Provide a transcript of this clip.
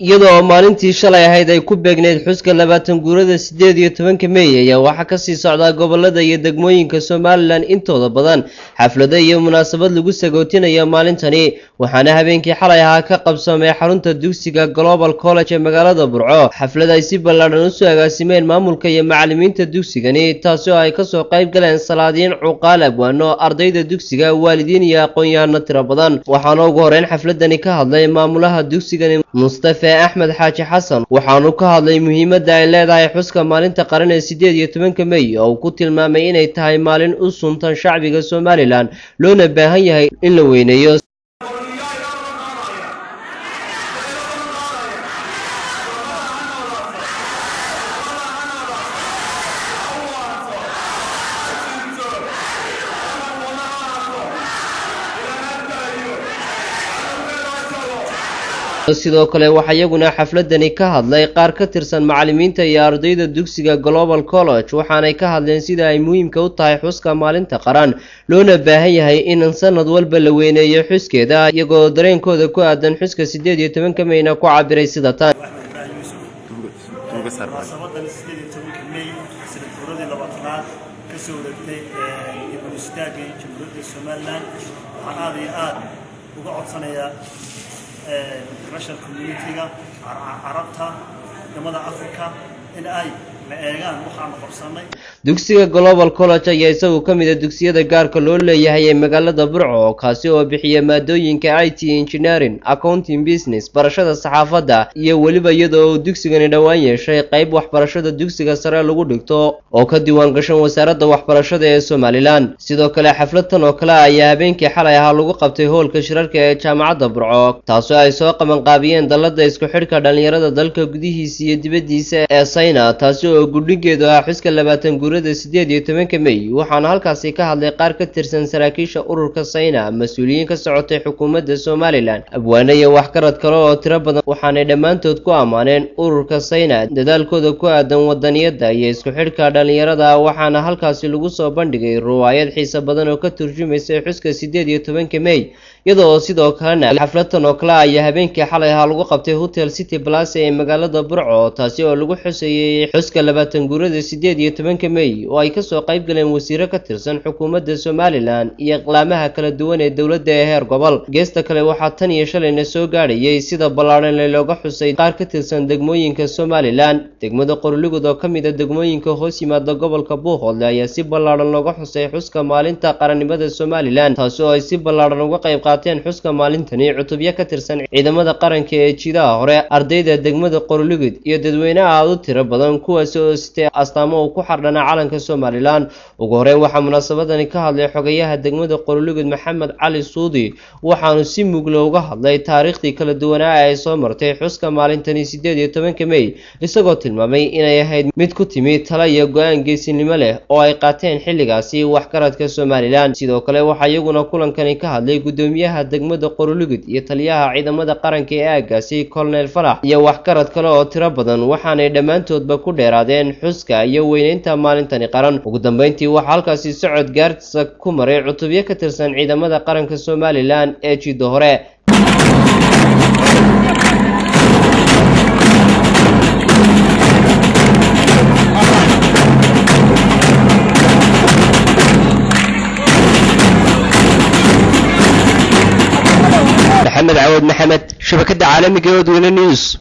iyadoo maalintii shalay ahayd ay ku beegneyd xuska 20 guurada 18 May ayaa waxa ka sii socda gobolada iyo degmooyinka Soomaaliland intooda badan xaflado iyo munaasabad lagu sagootinayo maalintani waxaana habeenkii xalay ahaa ka qabsamay xarunta dugsiga Global College ee magaalada Burco xaflad ay si ballaaran u soo agaasimeen maamulka iyo macallimiinta dugsigani taasoo ay ka soo qayb galeen salaadiin cuqaal abwaano ardayda dugsiga waalidiin iyo aqoon-yahano tiro badan waxaana ugu horeyn xafladani ka hadlay maamulaha dugsigani Mustafa Axmed Xaaji Xasan waxaanu ka hadlay muhiimadda ay leedahay xuska maalinta qaran ee 18 May oo ku tilmaamay inay tahay maalin u suntan shacbiga Soomaaliland loona baahan yahay in la weyneeyo sidoo kale waxa iyaguna xafladani ka hadlay qaar ka tirsan macallimiinta iyo ardayda dugsiga Global College waxaanay ka hadleen sida ay muhiimka u tahay xuska maalinta qaran loona baahan yahay in sanad walba la weyneeyo xuskeeda iyagoo dareenkooda ku aadan xuska 18 Mayna ku cabiray sida tan international community-ga Carabta wadamada Afrika in ay la eegaan waxaan qabsanay dugsiga Global College ayaa isagu ka mid ah dugsiyada gaarka loo leeyahay ee magaalada Burco kaasi oo bixiya maadooyinka IT engineering accounting business barashada saxaafadda iyo waliba iyadoo dugsigani dhawaan yeeshay qayb waxbarashada dugsiga sare lagu dhigto oo ka diiwaan gashan wasaaradda waxbarashada ee Soomaaliland sidoo kale xafladan oo kale ayaa habeenkii xalay ahaa lagu qabtay hoolka shirarka ee jaamacadda Burco taasoo ay soo qaban qaabiyeen dalada isku xidhka dhalinyarada dalka gudihiisa iyo dibaddiisa ee Sayna taasoo guddigeedu ah xuska 20 guurada 18 May waxaana halkaasi ka hadlay qaar ka tirsan saraakiisha ururka Sayna mas'uuliyiin ka socotay xukuumadda Soomaaliland abwaano iyo waxgarad kale oo tiro badan waxaanay dhammaantood ku amaaneen ururka Sayna dadaalkooda ku aadan wadaniyadda iyo isku xidhka dhalinyarada waxaana halkaasi lagu soo bandhigay riwaayad xiiso badan oo ka turjumaysa xuska 18 May iyadoo sidoo kalena xafladan oo kale ayaa habeenkii xalay ahaa lagu qabtay Hotel City Plaza ee magaalada Burco taasi oo lagu xuseeyay xuska 20 guurada 18 May oo ay ka soo qayb galeen wasiiro ka tirsan xukuumadda Soomaaliland iyo aqlaamaha kala duwan ee dawladda ee heer gobol geesta kale waxaa tan iyo shalayna soo gaadhayay sida ballaaran looga xusay qaar ka tirsan degmooyinka Soomaaliland degmada Qorlugud oo ka mid ah degmooyinka hoos yimaada gobolka Buuhoodle ayaa si ballaaran looga xusay xuska maalinta qarannimada Soomaaliland taasoo ay si ballaaran uga qayb qaateen xuska maalintani cutubyo ka tirsan ciidamada qaranka ee jiidaha hore ardayda degmada Qorlugud iyo dadweynaha aad u tiro badan kuwaas oo sitay astaamo ku xardhana calanka Soomaaliland ugu horeyn waxa munaasabadani ka hadlay xogayaha degmada Qorlugud Maxamed Cali Suudi waxaanu si mug leh uga hadlay taariikhdii kala duwanaa ay soo martay xuska maalintani 18 May isagoo tilmaamay inay ahayd mid ku timid talo iyo go'aan geesinimo leh oo ay qaateen xilligaasi waxgaradka Soomaaliland sidoo kale waxa iyaguna kulankani ka hadlay gudoomiyaha degmada Qorlugud iyo taliyaha ciidamada qaranka ee aagaasi Colonel Farax iyo waxgarad kale oo tiro badan waxaanay dhammaantoodba ku dheeraadeen xuska iyo weynaynta maalintani qaran ugu dambeyntii waxa halkaasi socod gaarsa ku maray cutubyo ka tirsan ciidamada qaranka Soomaaliland ee jiido hore محمد عوض محمد شبكة عالمية جود وين نيوز